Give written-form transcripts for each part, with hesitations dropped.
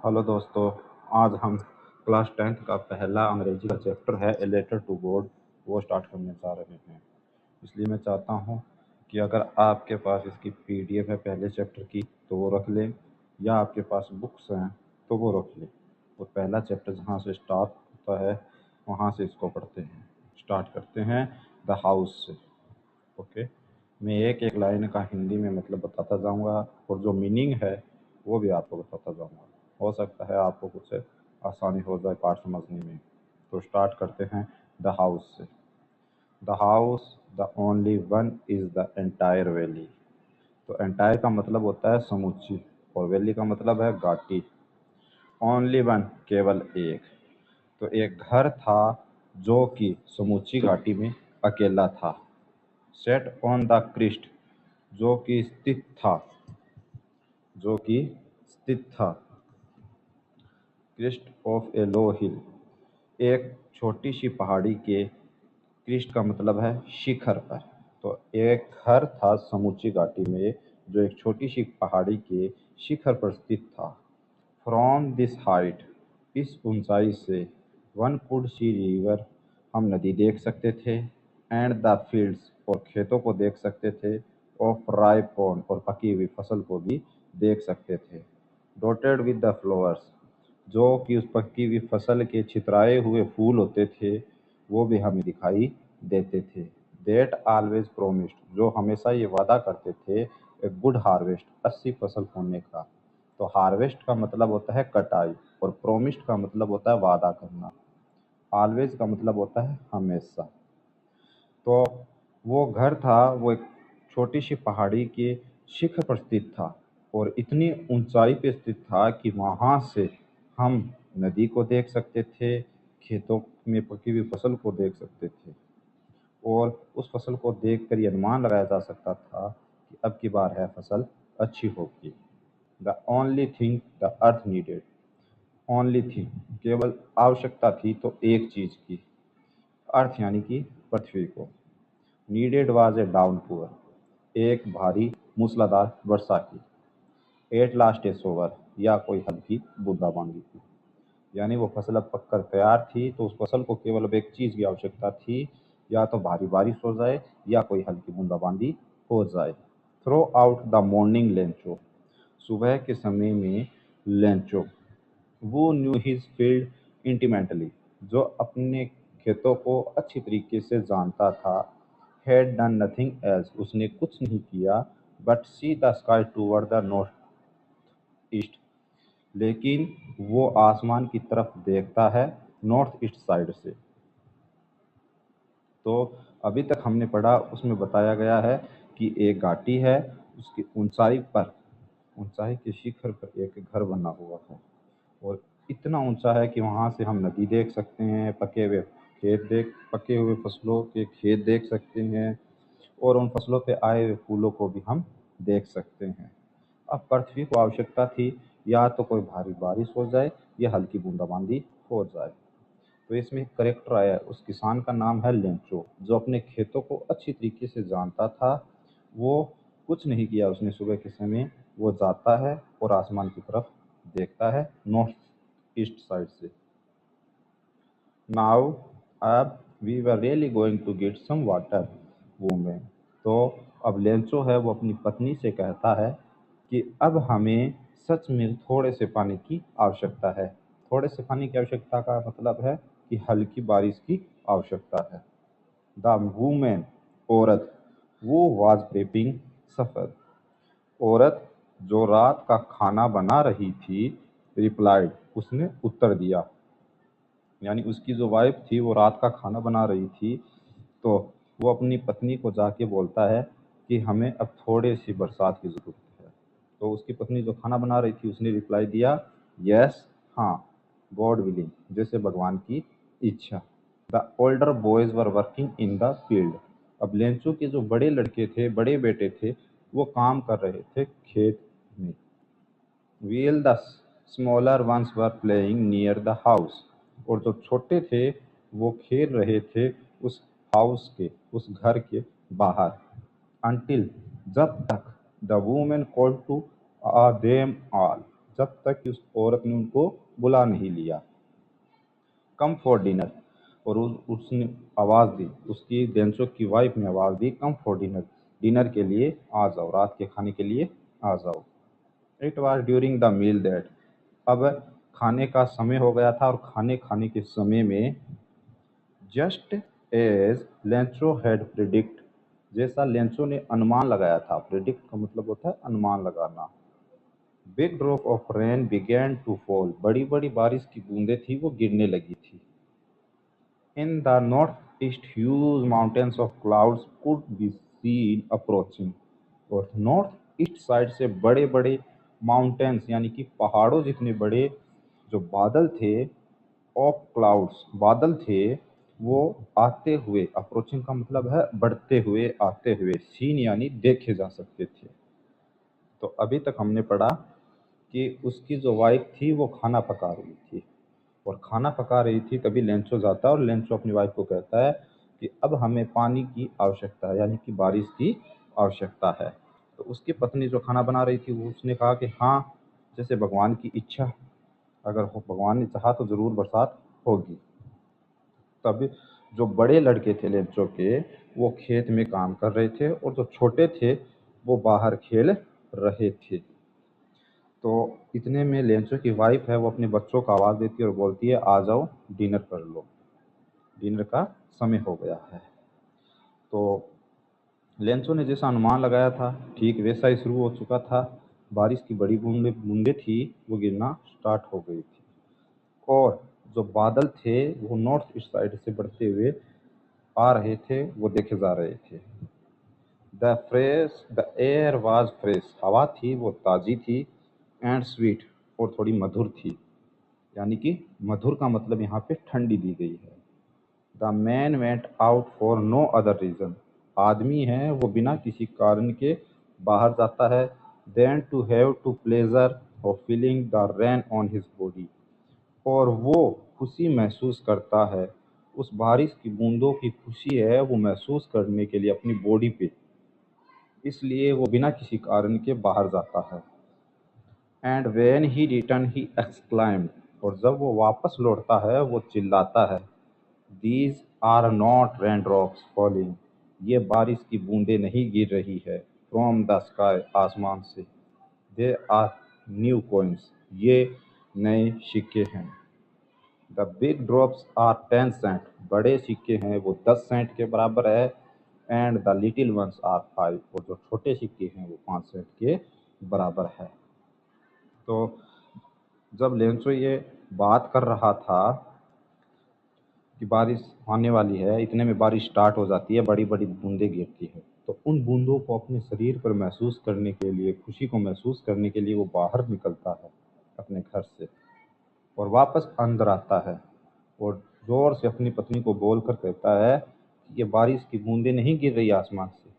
Hello दोस्तों। आज हम क्लास 10th का पहला अंग्रेजी का चैप्टर है ए लेटर टू गॉड, वो स्टार्ट करने जा रहे हैं। इसलिए मैं चाहता हूँ कि अगर आपके पास इसकी पीडीएफ है पहले चैप्टर की तो वो रख लें, या आपके पास बुक्स हैं तो वो रख लें। और पहला चैप्टर जहाँ से स्टार्ट होता है वहाँ से इसको पढ़ते हैं। स्टार्ट करते हैं द हाउस से। ओके, मैं एक एक लाइन का हिंदी में मतलब बताता जाऊँगा और जो मीनिंग है वो भी आपको बताता जाऊँगा। हो सकता है आपको कुछ आसानी हो जाए पाठ समझने में। तो स्टार्ट करते हैं द हाउस से। The house the only one is the entire valley. तो एंटायर का मतलब होता है समूची, और वैली का मतलब है घाटी। ओनली वन केवल एक। तो एक घर था जो कि समूची घाटी में अकेला था। सेट ऑन द क्रिस्ट, जो कि स्थित था, जो कि स्थित था। क्रिस्ट ऑफ ए लो हिल, एक छोटी सी पहाड़ी के। क्रिस्ट का मतलब है शिखर पर। तो एक घर था समूची घाटी में जो एक छोटी सी पहाड़ी के शिखर पर स्थित था। फ्रॉम दिस हाइट, इस ऊंचाई से, वन कुड सी रिवर, हम नदी देख सकते थे। एंड द फील्ड्स, और खेतों को देख सकते थे। ऑफ राइप कॉर्न, और पकी हुई फसल को भी देख सकते थे। डॉटेड विद द फ्लावर्स, जो कि उस पकी हुई फसल के छितराए हुए फूल होते थे वो भी हमें दिखाई देते थे। देट ऑलवेज प्रोमिस्ड, जो हमेशा ये वादा करते थे ए गुड हार्वेस्ट, अच्छी फसल होने का। तो हार्वेस्ट का मतलब होता है कटाई, और प्रोमिस्ड का मतलब होता है वादा करना। ऑलवेज का मतलब होता है हमेशा। तो वो घर था, वो एक छोटी सी पहाड़ी के शिखर पर स्थित था, और इतनी ऊंचाई पे स्थित था कि वहाँ से हम नदी को देख सकते थे, खेतों में पकी हुई फसल को देख सकते थे, और उस फसल को देखकर ये अनुमान लगाया जा सकता था कि अब की बार है फसल अच्छी होगी। The only thing the earth needed, only thing, केवल आवश्यकता थी तो एक चीज की, अर्थ यानी कि पृथ्वी को। नीडेड वाज ए डाउनपुअर, एक भारी मूसलाधार वर्षा की। एट लास्ट ए सोवर, या कोई हल्की बूंदाबांदी की। यानी वो फसल अब पककर तैयार थी, तो उस फसल को केवल अब एक चीज की आवश्यकता थी, या तो भारी बारिश हो जाए या कोई हल्की बूंदाबांदी हो जाए। Throughout the morning Lencho, सुबह के समय में लेंचो, वो न्यू हिज फील्ड इंटीमेंटली, जो अपने खेतों को अच्छी तरीके से जानता था। हैड डन नथिंग एल्स, उसने कुछ नहीं किया, but see the sky toward the north east, लेकिन वो आसमान की तरफ देखता है नॉर्थ ईस्ट साइड से। तो अभी तक हमने पढ़ा, उसमें बताया गया है कि एक घाटी है, उसकी ऊंचाई पर, ऊंचाई के शिखर पर एक घर बना हुआ है, और इतना ऊंचा है कि वहाँ से हम नदी देख सकते हैं, पके हुए फसलों के खेत देख सकते हैं, और उन फसलों पे आए हुए फूलों को भी हम देख सकते हैं। अब पृथ्वी को आवश्यकता थी या तो कोई भारी बारिश हो जाए या हल्की बूंदाबांदी हो जाए। तो इसमें एक करेक्टर आया है, उस किसान का नाम है लेंचो, जो अपने खेतों को अच्छी तरीके से जानता था। वो कुछ नहीं किया उसने सुबह के समय, वो जाता है और आसमान की तरफ देखता है नॉर्थ ईस्ट साइड से। नाउ, अब, we were really going to get some water women, तो अब लेंचो है वो अपनी पत्नी से कहता है कि अब हमें सच में थोड़े से पानी की आवश्यकता है। थोड़े से पानी की आवश्यकता का मतलब है कि हल्की बारिश की आवश्यकता है। द वूमेन, औरत, वो वाज प्रेपिंग सफर, औरत जो रात का खाना बना रही थी, रिप्लाइड, उसने उत्तर दिया। यानी उसकी जो वाइफ थी वो रात का खाना बना रही थी, तो वो अपनी पत्नी को जाके बोलता है कि हमें अब थोड़ी सी बरसात की ज़रूरत है। तो उसकी पत्नी जो खाना बना रही थी उसने रिप्लाई दिया, यस, हाँ, गॉड विलिंग, जैसे भगवान की इच्छा। The older boys were working in the field, अब लेंचो के जो बड़े लड़के थे, बड़े बेटे थे, वो काम कर रहे थे खेत में। Wheel the smaller ones were playing near the house, और जो छोटे थे वो खेल रहे थे उस हाउस के, उस घर के बाहर। अनटिल, जब तक, the women called to them all, जब तक कि उस औरत ने उनको बुला नहीं लिया। कम फॉर डिनर, और उसने आवाज़ दी, उसकी डेंसो की वाइफ ने आवाज़ दी, कम फॉर डिनर, डिनर के लिए आ जाओ, रात के खाने के लिए आ जाओ। It was during the meal that, अब खाने का समय हो गया था और खाने खाने के समय में just as Lencho had predict, जैसा लेंचो ने अनुमान लगाया था, प्रिडिक्ट का मतलब होता है अनुमान लगाना। Big drop of rain began to fall, बड़ी बड़ी बारिश की बूंदें थी वो गिरने लगी थी। In the north east huge mountains of clouds could be seen approaching, और नॉर्थ ईस्ट साइड से बड़े बड़े माउंटेन्स यानी कि पहाड़ों जितने बड़े जो बादल थे, ऑफ क्लाउड्स बादल थे, वो आते हुए, अप्रोचिंग का मतलब है बढ़ते हुए, आते हुए, सीन यानी देखे जा सकते थे। तो अभी तक हमने पढ़ा कि उसकी जो वाइफ थी वो खाना पका रही थी, और खाना पका रही थी तभी लेंचो जाता है और लेंचो अपनी वाइफ को कहता है कि अब हमें पानी की आवश्यकता है, यानी कि बारिश की आवश्यकता है। तो उसकी पत्नी जो खाना बना रही थी वो उसने कहा कि हाँ, जैसे भगवान की इच्छा, अगर भगवान ने चाहा तो ज़रूर बरसात होगी। तब जो बड़े लड़के थे लेंचो के, वो खेत में काम कर रहे थे और जो छोटे थे वो बाहर खेल रहे थे। तो इतने में लेंचो की वाइफ है वो अपने बच्चों को आवाज़ देती है और बोलती है आ जाओ डिनर कर लो, डिनर का समय हो गया है। तो लेंचो ने जैसा अनुमान लगाया था ठीक वैसा ही शुरू हो चुका था, बारिश की बड़ी बूंदे बूंदे थी वो गिरना स्टार्ट हो गई थी, और जो बादल थे वो नॉर्थ ईस्ट साइड से बढ़ते हुए आ रहे थे, वो देखे जा रहे थे। द एयर वाज फ्रेश, हवा थी वो ताज़ी थी, एंड स्वीट, और थोड़ी मधुर थी, यानी कि मधुर का मतलब यहाँ पे ठंडी दी गई है। The man went out for no other reason, आदमी है वो बिना किसी कारण के बाहर जाता है, than to have to pleasure of feeling the rain on his body, और वो खुशी महसूस करता है, उस बारिश की बूंदों की खुशी है वो महसूस करने के लिए अपनी बॉडी पे, इसलिए वो बिना किसी कारण के बाहर जाता है। And when he return he exclaimed, और जब वो वापस लौटता है वो चिल्लाता है, these are not rain drops falling, ये बारिश की बूंदें नहीं गिर रही है फ्रॉम द स्काई, आसमान से, दे आर न्यू कॉइन्स, ये नए सिक्के हैं। The big drops are 10 cent, बड़े सिक्के हैं वो 10 सेंट के बराबर है, and the little ones are 5, और जो छोटे सिक्के हैं वो 5 सेंट के बराबर है। तो जब लेंसो ये बात कर रहा था कि बारिश आने वाली है, इतने में बारिश स्टार्ट हो जाती है, बड़ी बड़ी बूंदें गिरती है, तो उन बूंदों को अपने शरीर पर महसूस करने के लिए, खुशी को महसूस करने के लिए वो बाहर निकलता है अपने घर से और वापस अंदर आता है, और जोर से अपनी पत्नी को बोलकर कहता है कि ये बारिश की बूंदें नहीं गिर रही आसमान से,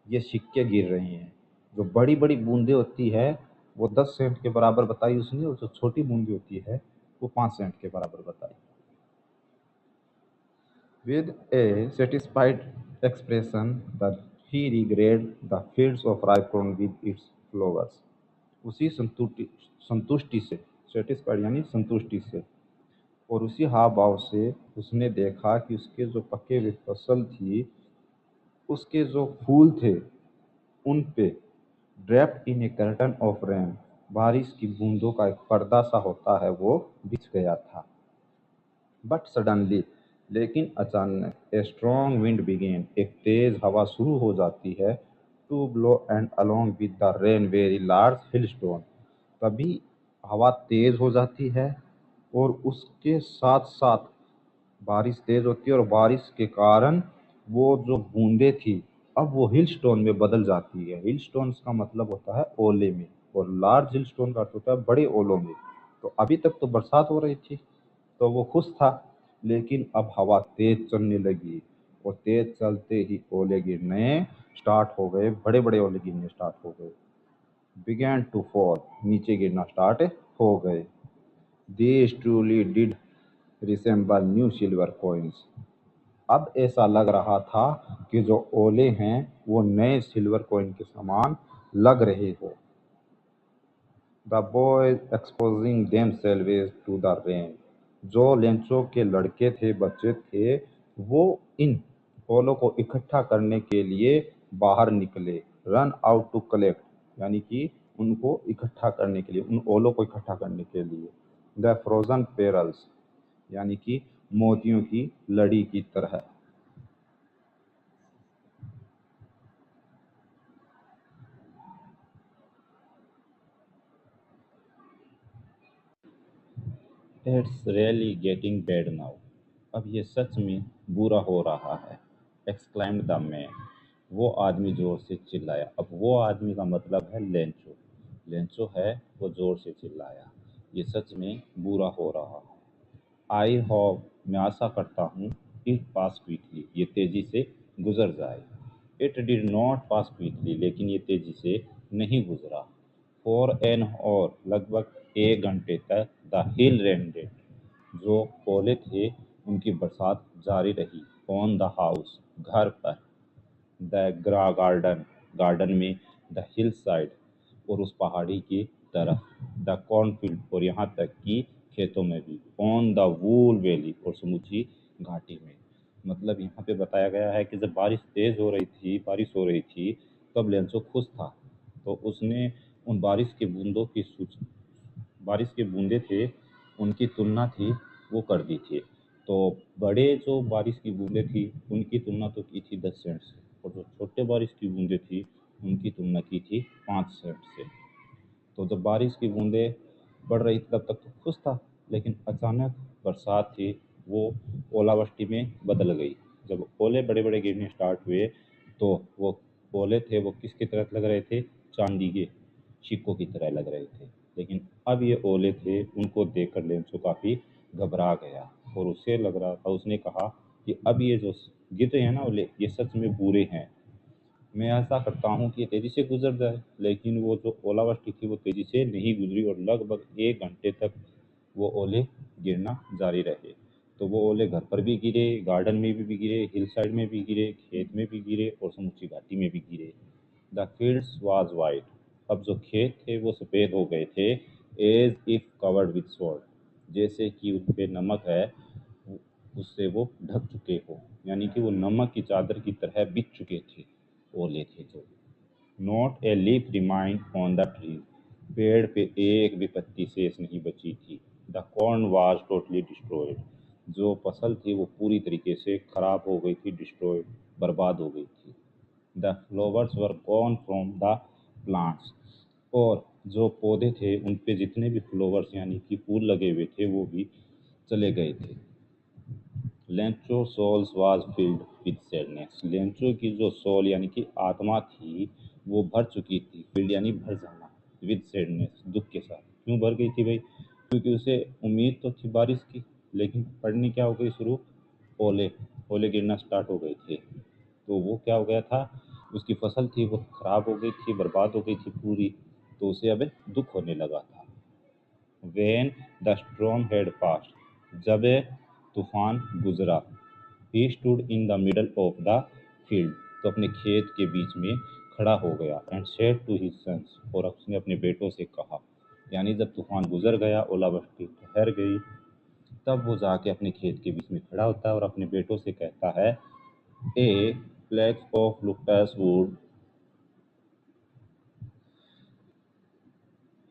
ये सिक्के गिर रही हैं। जो बड़ी बड़ी बूंदें होती है वो 10 सेंट के बराबर बताई उसने, और जो छोटी बूंदें होती है वो 5 सेंट के बराबर बताई। With a satisfied expression that he regarded the fields of ripe corn with its flowers, उसी संतुष्टि से, सेटिस्फाइड यानी संतुष्टि से, और उसी हाव भाव से उसने देखा कि उसके जो पके हुए फसल थी, उसके जो फूल थे उन पे draped in A curtain of rain, बारिश की बूंदों का एक पर्दा सा होता है वो बिछ गया था। बट सडनली, लेकिन अचानक, ए स्ट्रॉन्ग विंड बिगेन, एक तेज हवा शुरू हो जाती है, to blow and along with the rain very large hail stone, तभी हवा तेज हो जाती है और उसके साथ साथ बारिश तेज होती है, और बारिश के कारण वो जो बूंदे थी अब वो हिल स्टोन में बदल जाती है। हिल स्टोन्स का मतलब होता है ओले में, और लार्ज हिल स्टोन का अर्थ होता है बड़े ओलों में। तो अभी तक तो बरसात हो रही थी तो वो खुश था, लेकिन अब हवा तेज चलने लगी और तेज चलते ही ओले गिरने स्टार्ट हो गए, बड़े बड़े ओले गिरने स्टार्ट हो गए। बिगैन टू फॉल, नीचे गिरना स्टार्ट हो गए। These truly did resemble new silver coins, अब ऐसा लग रहा था कि जो ओले हैं वो नए सिल्वर कॉइन के समान लग रहे हो। The boys exposing themselves to the rain. जो लेंचो के लड़के थे, बच्चे थे, वो इन ओलों को इकट्ठा करने के लिए बाहर निकले। रन आउट टू कलेक्ट, यानी कि उनको इकट्ठा करने के लिए, उन ओलों को इकट्ठा करने के लिए। द फ्रोजन पेरल्स, यानी कि मोतियों की लड़ी की तरह। It's really getting bad now. अब ये सच में बुरा हो रहा है, एक्सक्लाइम्ड द मैन। वो आदमी जोर से चिल्लाया। अब वो आदमी का मतलब है लेंचो। लेंचो है, वो जोर से चिल्लाया। ये सच में बुरा हो रहा है। आई होप, मैं आशा करता हूँ, इट पास क्विकली, ये तेजी से गुजर जाए। It did not pass quickly, लेकिन ये तेजी से नहीं गुजरा। फॉर एन और, लगभग 1 घंटे तक, द हिल रेंडेड, जो ओले थे, उनकी बरसात जारी रही। ऑन द हाउस, घर पर। द ग्रा गार्डन, गार्डन में। द हिल साइड, और उस पहाड़ी की तरफ। द कॉर्नफील्ड, और यहाँ तक कि खेतों में भी। ऑन द वूल वैली, और समूची घाटी में। मतलब यहाँ पे बताया गया है कि जब बारिश तेज हो रही थी, बारिश हो रही थी, तब लेंसो खुश था। तो उसने उन बारिश के बूंदे थे, उनकी तुलना थी, वो कर दी थी। तो बड़े जो बारिश की बूंदें थी, उनकी तुलना तो की थी 10 सेंट से, और जो छोटे बारिश की बूंदें थी, उनकी तुलना की थी 5 सेंट से। तो जब बारिश की बूंदें पड़ रही थी, तब तक तो खुश था, लेकिन अचानक बरसात थी, वो ओलावृष्टि में बदल गई। जब ओले बड़े बड़े गिरने स्टार्ट हुए, तो वो ओले थे, वो किसकी तरह लग रहे थे? चांदी के सिक्कों की तरह लग रहे थे। लेकिन अब ये ओले थे, उनको देखकर लेंसो काफ़ी घबरा गया, और उसे लग रहा था, उसने कहा कि अब ये जो गिर रहे हैं ना ओले, ये सच में बुरे हैं। मैं ऐसा करता हूँ कि ये तेज़ी से गुजर जाए। लेकिन वो जो ओलावृष्टि थी, वो तेज़ी से नहीं गुजरी, और लगभग 1 घंटे तक वो ओले गिरना जारी रहे। तो वो ओले घर पर भी गिरे, गार्डन में भी गिरे, हिल साइड में भी गिरे, खेत में भी गिरे, और समूची घाटी में भी गिरे। The fields was white. अब जो खेत थे, वो सफ़ेद हो गए थे। As if covered with salt, जैसे कि उन पे नमक है, उससे वो ढक चुके हो, यानी कि वो नमक की चादर की तरह बिछ चुके थे, ओले थे जो। Not a leaf remind on the tree, पेड़ पे एक भी पत्ती शेष नहीं बची थी। The corn was totally destroyed, जो फसल थी, वो पूरी तरीके से खराब हो गई थी, डिस्ट्रॉयड, बर्बाद हो गई थी। The flowers were gone from the plants, और जो पौधे थे, उन पे जितने भी फ्लावर्स यानी कि फूल लगे हुए थे, वो भी चले गए थे। Lencho souls was filled with sadness, Lencho की जो सोल यानी कि आत्मा थी, वो भर चुकी थी। फील्ड यानी भर जाना, विद सैडनेस, दुख के साथ। क्यों भर गई थी भाई? क्योंकि उसे उम्मीद तो थी बारिश की, लेकिन पड़नी क्या हो गई शुरू? ओले। ओले गिरना स्टार्ट हो गए थे। तो वो क्या हो गया था, उसकी फसल थी, वो खराब हो गई थी, बर्बाद हो गई थी पूरी। तो उसे अब दुख होने लगा था। When the storm had passed, जब तूफान गुजरा। He stood in the middle of the field, तो अपने खेत के बीच में खड़ा हो गया। And said to his sons, और उसने अपने बेटों से कहा, यानी जब तूफान गुजर गया, ओलावृष्टि ठहर गई, तब वो जाके अपने खेत के बीच में खड़ा होता है और अपने बेटों से कहता है, a flocks of locusts would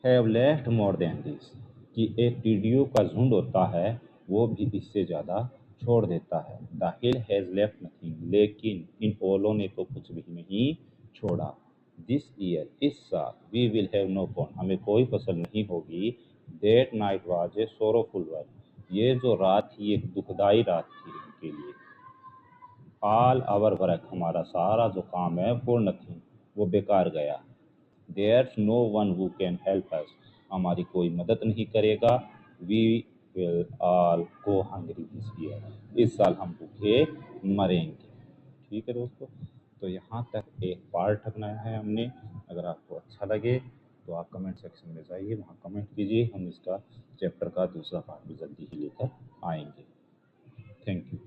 have left more than this, कि एक टिड्डियों का झुंड होता है, वो भी इससे ज़्यादा छोड़ देता है। The hill has left nothing, लेकिन इन ओलों ने तो कुछ भी नहीं छोड़ा। दिस ईयर, इस साल, we will have no corn, हमें कोई फसल नहीं होगी। That night was a sorrowful one, ये जो रात थी, एक दुखदाई रात थी उनके लिए। ऑल आवर वर्क, हमारा सारा जो काम है, फॉर नथिंग, वो बेकार गया। There's no one who can help us, हमारी कोई मदद नहीं करेगा। We will all go hungry this year, इस साल हम भूखे मरेंगे। ठीक है दोस्तों, तो यहाँ तक एक पार्ट बनाया है हमने। अगर आपको अच्छा लगे तो आप कमेंट सेक्शन में जाइए, वहाँ कमेंट कीजिए, हम इसका चैप्टर का दूसरा पार्ट भी जल्दी ही लेकर आएंगे। Thank you.